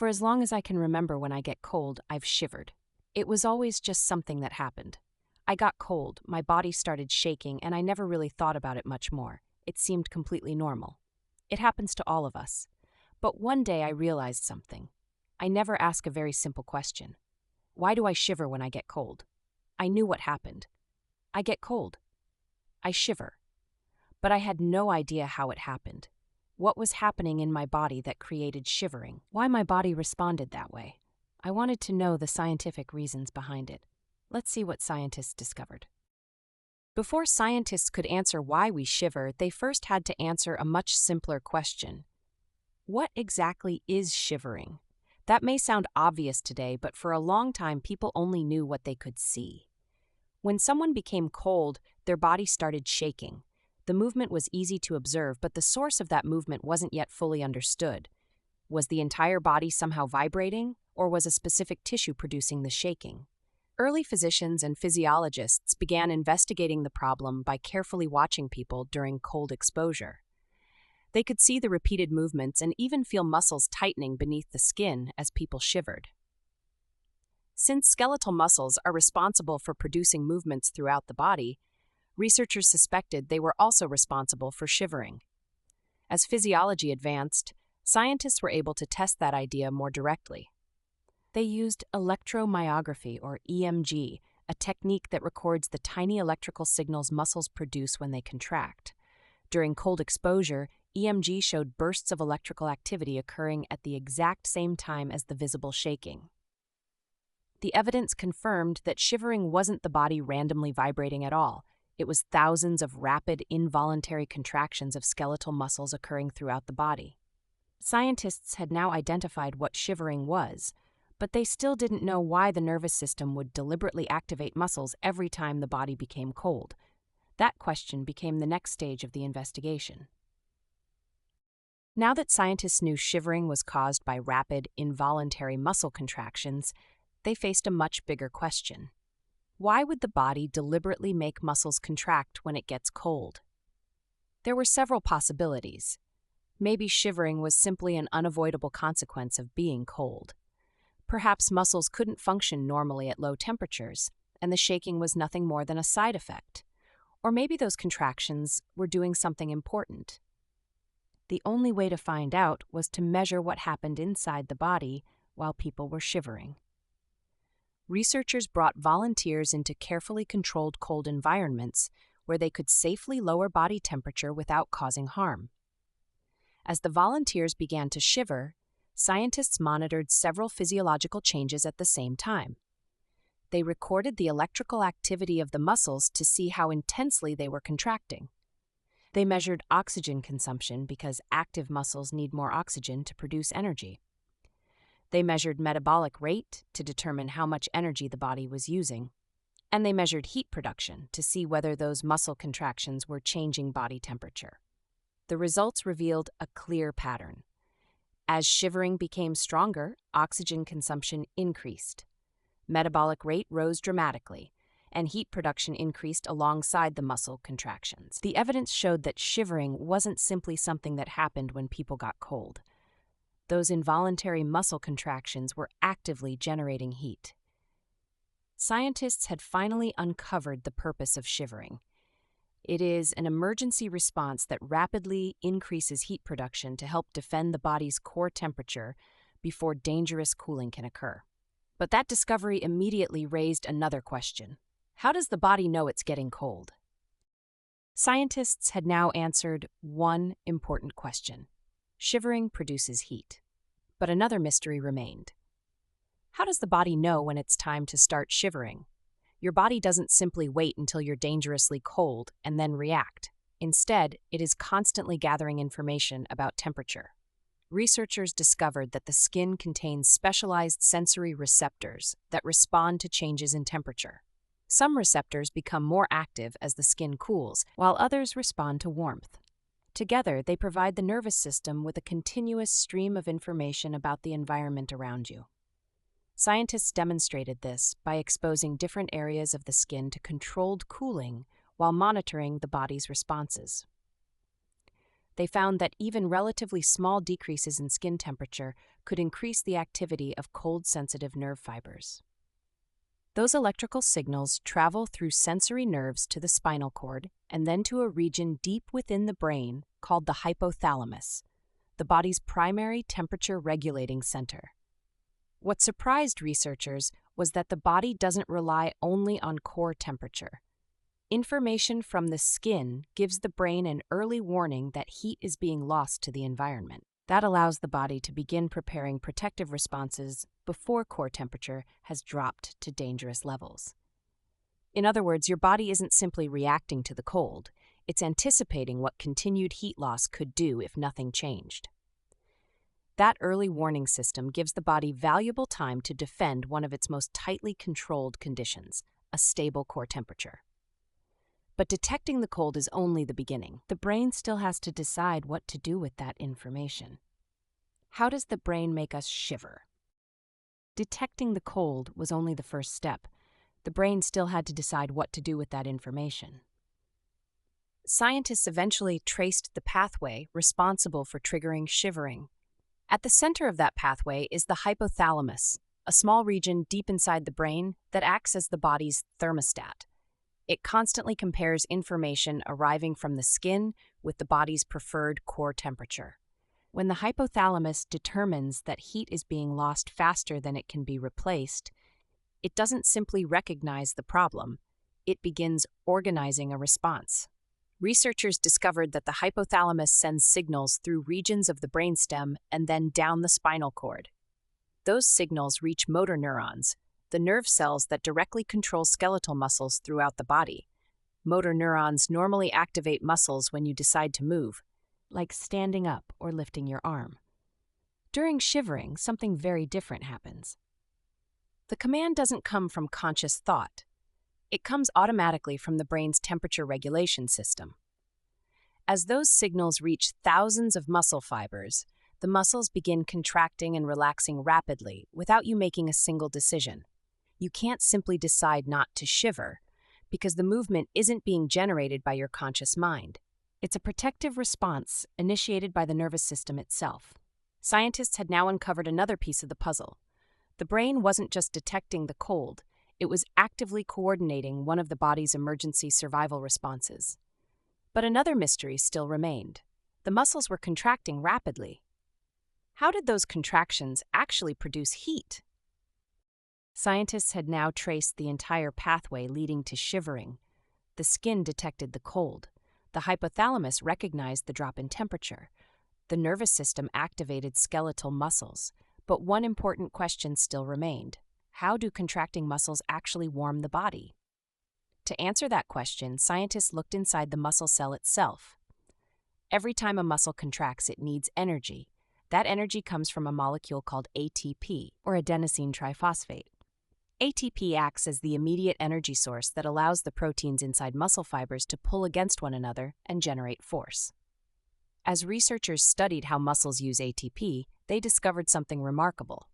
For as long as I can remember, when I get cold, I've shivered. It was always just something that happened. I got cold, my body started shaking, and I never really thought about it much more. It seemed completely normal. It happens to all of us. But one day I realized something. I never ask a very simple question. Why do I shiver when I get cold? I knew what happened. I get cold. I shiver. But I had no idea how it happened. What was happening in my body that created shivering? Why my body responded that way? I wanted to know the scientific reasons behind it. Let's see what scientists discovered. Before scientists could answer why we shiver, they first had to answer a much simpler question. What exactly is shivering? That may sound obvious today, but for a long time people only knew what they could see. When someone became cold, their body started shaking. The movement was easy to observe, but the source of that movement wasn't yet fully understood. Was the entire body somehow vibrating, or was a specific tissue producing the shaking? Early physicians and physiologists began investigating the problem by carefully watching people during cold exposure. They could see the repeated movements and even feel muscles tightening beneath the skin as people shivered. Since skeletal muscles are responsible for producing movements throughout the body, researchers suspected they were also responsible for shivering. As physiology advanced, scientists were able to test that idea more directly. They used electromyography, or EMG, a technique that records the tiny electrical signals muscles produce when they contract. During cold exposure, EMG showed bursts of electrical activity occurring at the exact same time as the visible shaking. The evidence confirmed that shivering wasn't the body randomly vibrating at all. It was thousands of rapid, involuntary contractions of skeletal muscles occurring throughout the body. Scientists had now identified what shivering was, but they still didn't know why the nervous system would deliberately activate muscles every time the body became cold. That question became the next stage of the investigation. Now that scientists knew shivering was caused by rapid, involuntary muscle contractions, they faced a much bigger question. Why would the body deliberately make muscles contract when it gets cold? There were several possibilities. Maybe shivering was simply an unavoidable consequence of being cold. Perhaps muscles couldn't function normally at low temperatures, and the shaking was nothing more than a side effect. Or maybe those contractions were doing something important. The only way to find out was to measure what happened inside the body while people were shivering. Researchers brought volunteers into carefully controlled cold environments where they could safely lower body temperature without causing harm. As the volunteers began to shiver, scientists monitored several physiological changes at the same time. They recorded the electrical activity of the muscles to see how intensely they were contracting. They measured oxygen consumption because active muscles need more oxygen to produce energy. They measured metabolic rate to determine how much energy the body was using. And they measured heat production to see whether those muscle contractions were changing body temperature. The results revealed a clear pattern. As shivering became stronger, oxygen consumption increased. Metabolic rate rose dramatically, and heat production increased alongside the muscle contractions. The evidence showed that shivering wasn't simply something that happened when people got cold. Those involuntary muscle contractions were actively generating heat. Scientists had finally uncovered the purpose of shivering. It is an emergency response that rapidly increases heat production to help defend the body's core temperature before dangerous cooling can occur. But that discovery immediately raised another question. How does the body know it's getting cold? Scientists had now answered one important question. Shivering produces heat. But another mystery remained. How does the body know when it's time to start shivering? Your body doesn't simply wait until you're dangerously cold and then react. Instead, it is constantly gathering information about temperature. Researchers discovered that the skin contains specialized sensory receptors that respond to changes in temperature. Some receptors become more active as the skin cools, while others respond to warmth. Together, they provide the nervous system with a continuous stream of information about the environment around you. Scientists demonstrated this by exposing different areas of the skin to controlled cooling while monitoring the body's responses. They found that even relatively small decreases in skin temperature could increase the activity of cold-sensitive nerve fibers. Those electrical signals travel through sensory nerves to the spinal cord and then to a region deep within the brain called the hypothalamus, the body's primary temperature-regulating center. What surprised researchers was that the body doesn't rely only on core temperature. Information from the skin gives the brain an early warning that heat is being lost to the environment. That allows the body to begin preparing protective responses before core temperature has dropped to dangerous levels. In other words, your body isn't simply reacting to the cold, it's anticipating what continued heat loss could do if nothing changed. That early warning system gives the body valuable time to defend one of its most tightly controlled conditions, a stable core temperature. But detecting the cold is only the beginning. The brain still has to decide what to do with that information. How does the brain make us shiver? Detecting the cold was only the first step. The brain still had to decide what to do with that information. Scientists eventually traced the pathway responsible for triggering shivering. At the center of that pathway is the hypothalamus, a small region deep inside the brain that acts as the body's thermostat. It constantly compares information arriving from the skin with the body's preferred core temperature. When the hypothalamus determines that heat is being lost faster than it can be replaced, it doesn't simply recognize the problem, it begins organizing a response. Researchers discovered that the hypothalamus sends signals through regions of the brainstem and then down the spinal cord. Those signals reach motor neurons, the nerve cells that directly control skeletal muscles throughout the body. Motor neurons normally activate muscles when you decide to move, like standing up or lifting your arm. During shivering, something very different happens. The command doesn't come from conscious thought. It comes automatically from the brain's temperature regulation system. As those signals reach thousands of muscle fibers, the muscles begin contracting and relaxing rapidly without you making a single decision. You can't simply decide not to shiver because the movement isn't being generated by your conscious mind. It's a protective response initiated by the nervous system itself. Scientists had now uncovered another piece of the puzzle. The brain wasn't just detecting the cold, it was actively coordinating one of the body's emergency survival responses. But another mystery still remained. The muscles were contracting rapidly. How did those contractions actually produce heat? Scientists had now traced the entire pathway leading to shivering. The skin detected the cold. The hypothalamus recognized the drop in temperature. The nervous system activated skeletal muscles. But one important question still remained. How do contracting muscles actually warm the body? To answer that question, scientists looked inside the muscle cell itself. Every time a muscle contracts, it needs energy. That energy comes from a molecule called ATP, or adenosine triphosphate. ATP acts as the immediate energy source that allows the proteins inside muscle fibers to pull against one another and generate force. As researchers studied how muscles use ATP, they discovered something remarkable.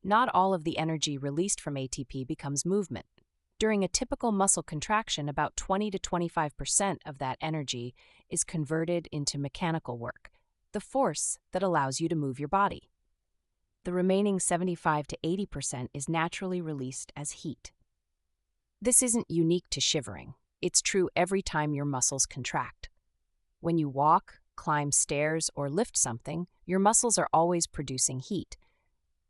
Not all of the energy released from ATP becomes movement. During a typical muscle contraction, about 20 to 25% of that energy is converted into mechanical work, the force that allows you to move your body. The remaining 75 to 80% is naturally released as heat. This isn't unique to shivering. It's true every time your muscles contract. When you walk, climb stairs, or lift something, your muscles are always producing heat.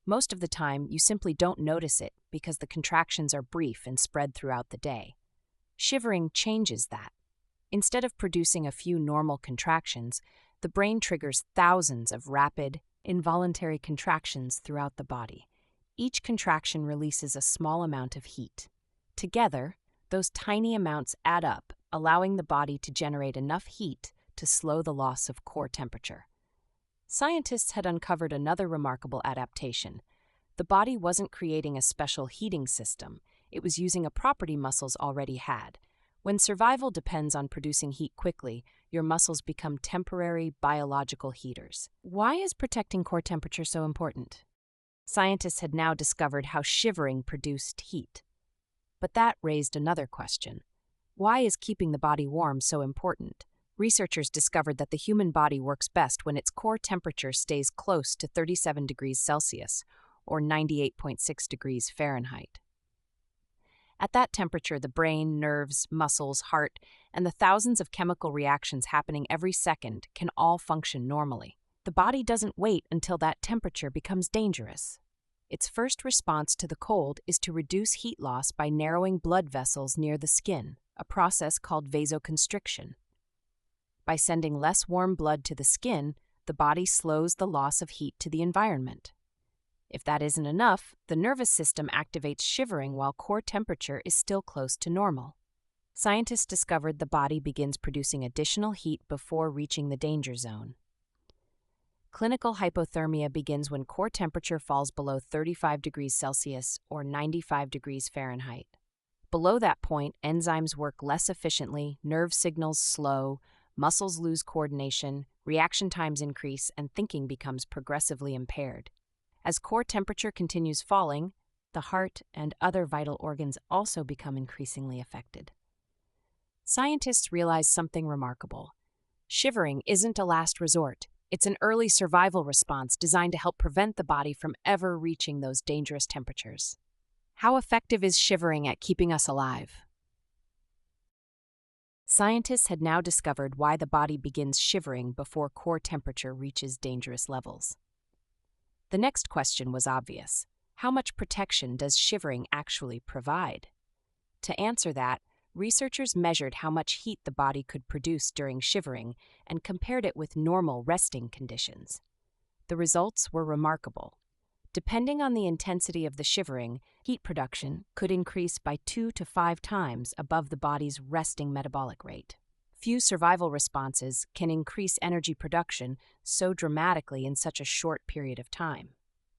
Most of the time, you simply don't notice it because the contractions are brief and spread throughout the day. Shivering changes that. Instead of producing a few normal contractions, the brain triggers thousands of rapid, involuntary contractions throughout the body. Each contraction releases a small amount of heat. Together, those tiny amounts add up, allowing the body to generate enough heat to slow the loss of core temperature. Scientists had uncovered another remarkable adaptation. The body wasn't creating a special heating system. It was using a property muscles already had. When survival depends on producing heat quickly, your muscles become temporary biological heaters. Why is protecting core temperature so important? Scientists had now discovered how shivering produced heat. But that raised another question. Why is keeping the body warm so important? Researchers discovered that the human body works best when its core temperature stays close to 37 degrees Celsius, or 98.6 degrees Fahrenheit. At that temperature, the brain, nerves, muscles, heart, and the thousands of chemical reactions happening every second can all function normally. The body doesn't wait until that temperature becomes dangerous. Its first response to the cold is to reduce heat loss by narrowing blood vessels near the skin, a process called vasoconstriction. By sending less warm blood to the skin, the body slows the loss of heat to the environment. If that isn't enough, the nervous system activates shivering while core temperature is still close to normal. Scientists discovered the body begins producing additional heat before reaching the danger zone. Clinical hypothermia begins when core temperature falls below 35 degrees Celsius or 95 degrees Fahrenheit. Below that point, enzymes work less efficiently, nerve signals slow, muscles lose coordination, reaction times increase, and thinking becomes progressively impaired. As core temperature continues falling, the heart and other vital organs also become increasingly affected. Scientists realize something remarkable. Shivering isn't a last resort. It's an early survival response designed to help prevent the body from ever reaching those dangerous temperatures. How effective is shivering at keeping us alive? Scientists had now discovered why the body begins shivering before core temperature reaches dangerous levels. The next question was obvious. How much protection does shivering actually provide? To answer that, researchers measured how much heat the body could produce during shivering and compared it with normal resting conditions. The results were remarkable. Depending on the intensity of the shivering, heat production could increase by 2 to 5 times above the body's resting metabolic rate. Few survival responses can increase energy production so dramatically in such a short period of time.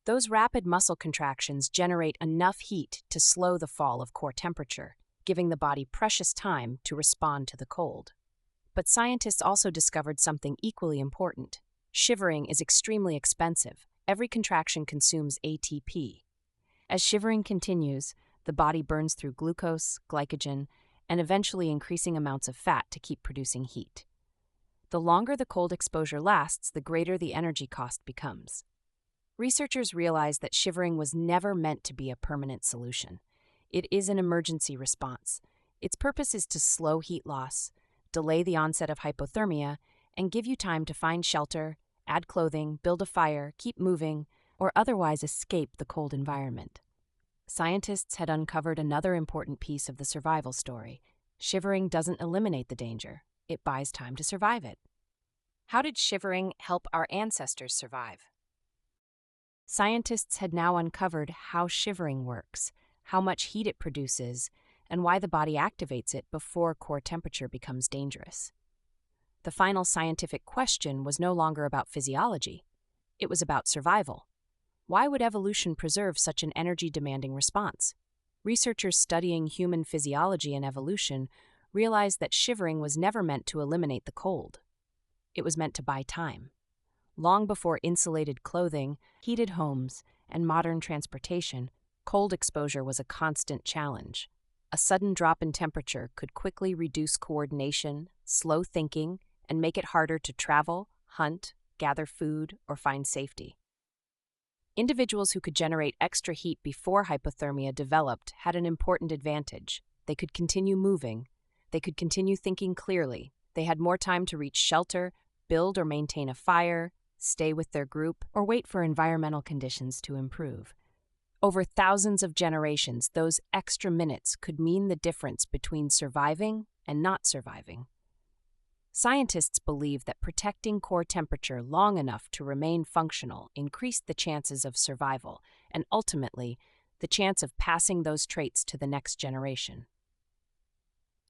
Those rapid muscle contractions generate enough heat to slow the fall of core temperature, giving the body precious time to respond to the cold. But scientists also discovered something equally important. Shivering is extremely expensive. Every contraction consumes ATP. As shivering continues, the body burns through glucose, glycogen, and eventually increasing amounts of fat to keep producing heat. The longer the cold exposure lasts, the greater the energy cost becomes. Researchers realized that shivering was never meant to be a permanent solution. It is an emergency response. Its purpose is to slow heat loss, delay the onset of hypothermia, and give you time to find shelter, add clothing, build a fire, keep moving, or otherwise escape the cold environment. Scientists had uncovered another important piece of the survival story. Shivering doesn't eliminate the danger. It buys time to survive it. How did shivering help our ancestors survive? Scientists had now uncovered how shivering works, how much heat it produces, and why the body activates it before core temperature becomes dangerous. The final scientific question was no longer about physiology. It was about survival. Why would evolution preserve such an energy-demanding response? Researchers studying human physiology and evolution realized that shivering was never meant to eliminate the cold. It was meant to buy time. Long before insulated clothing, heated homes, and modern transportation, cold exposure was a constant challenge. A sudden drop in temperature could quickly reduce coordination, slow thinking, and make it harder to travel, hunt, gather food, or find safety. Individuals who could generate extra heat before hypothermia developed had an important advantage. They could continue moving. They could continue thinking clearly. They had more time to reach shelter, build or maintain a fire, stay with their group, or wait for environmental conditions to improve. Over thousands of generations, those extra minutes could mean the difference between surviving and not surviving. Scientists believe that protecting core temperature long enough to remain functional increased the chances of survival and ultimately the chance of passing those traits to the next generation.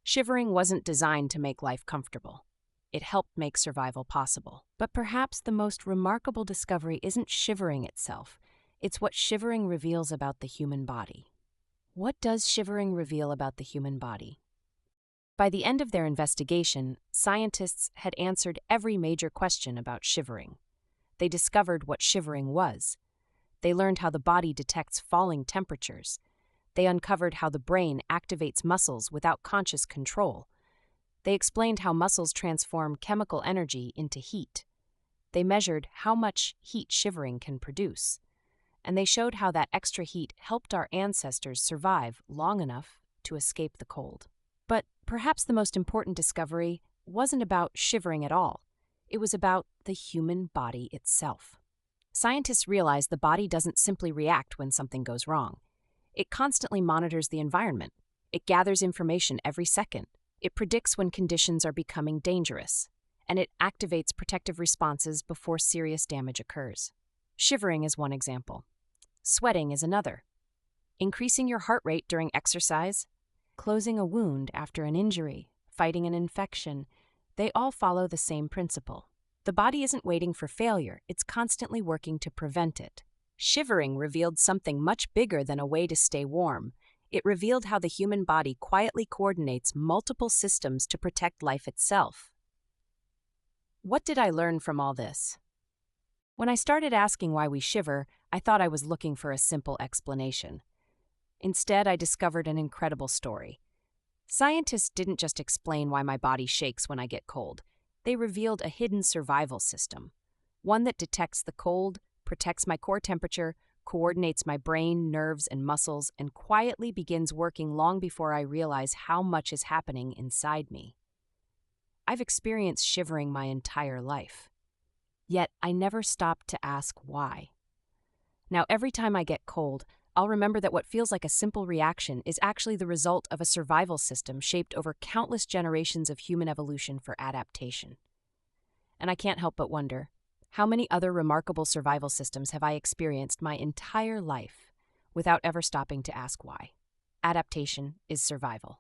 Shivering wasn't designed to make life comfortable. It helped make survival possible. But perhaps the most remarkable discovery isn't shivering itself. It's what shivering reveals about the human body. What does shivering reveal about the human body? By the end of their investigation, scientists had answered every major question about shivering. They discovered what shivering was. They learned how the body detects falling temperatures. They uncovered how the brain activates muscles without conscious control. They explained how muscles transform chemical energy into heat. They measured how much heat shivering can produce, and they showed how that extra heat helped our ancestors survive long enough to escape the cold. But perhaps the most important discovery wasn't about shivering at all. It was about the human body itself. Scientists realized the body doesn't simply react when something goes wrong. It constantly monitors the environment. It gathers information every second. It predicts when conditions are becoming dangerous, and it activates protective responses before serious damage occurs. Shivering is one example. Sweating is another. Increasing your heart rate during exercise, closing a wound after an injury, fighting an infection, they all follow the same principle. The body isn't waiting for failure, it's constantly working to prevent it. Shivering revealed something much bigger than a way to stay warm. It revealed how the human body quietly coordinates multiple systems to protect life itself. What did I learn from all this? When I started asking why we shiver, I thought I was looking for a simple explanation. Instead, I discovered an incredible story. Scientists didn't just explain why my body shakes when I get cold. They revealed a hidden survival system, one that detects the cold, protects my core temperature, coordinates my brain, nerves, and muscles, and quietly begins working long before I realize how much is happening inside me. I've experienced shivering my entire life, yet I never stopped to ask why. Now, every time I get cold, I'll remember that what feels like a simple reaction is actually the result of a survival system shaped over countless generations of human evolution for adaptation. And I can't help but wonder, how many other remarkable survival systems have I experienced my entire life without ever stopping to ask why? Adaptation is survival.